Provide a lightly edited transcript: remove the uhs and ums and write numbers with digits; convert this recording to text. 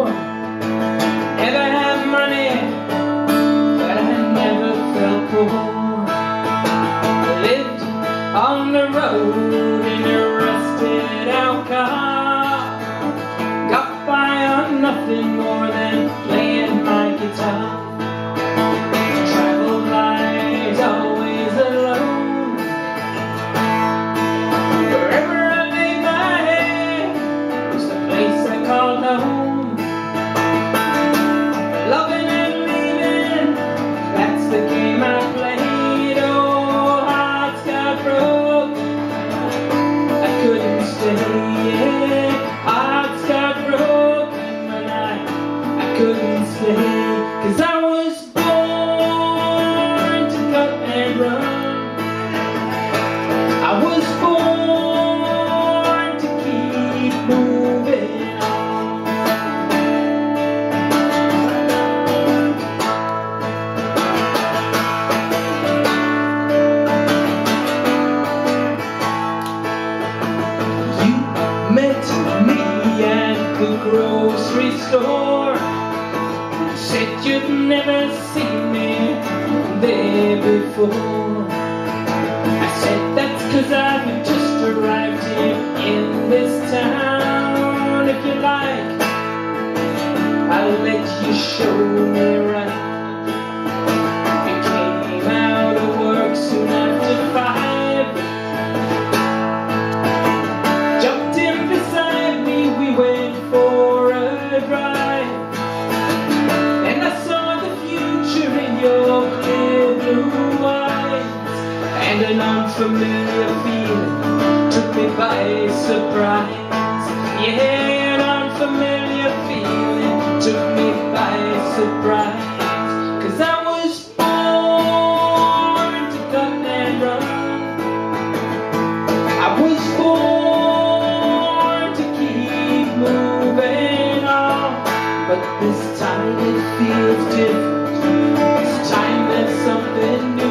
Never had money, but I never felt poor. Lived on the road in a rusted out car. Got by on nothing more than playing my guitar. Traveled lives always alone. Wherever I laid my head was the place I called home. Loving and leaving, that's the game I played. Oh, hearts got broke, I couldn't stay. Yeah, hearts got broken when I couldn't stay. 'Cause I was born to cut and run. I was born to keep moving on. You met me at the grocery store. Said you'd never seen me there before. I said that's 'cause I've just arrived here in this town. If you like, I'll let you show me around. You came out of work soon after 5. Jumped in beside me, we went for a drive. And I saw the future in your clear blue eyes. And an unfamiliar feeling took me by surprise. Yeah, an unfamiliar feeling took me by surprise. 'Cause I was born to cut and run. I was born to keep moving on. But this time it feels different. This time there's something new.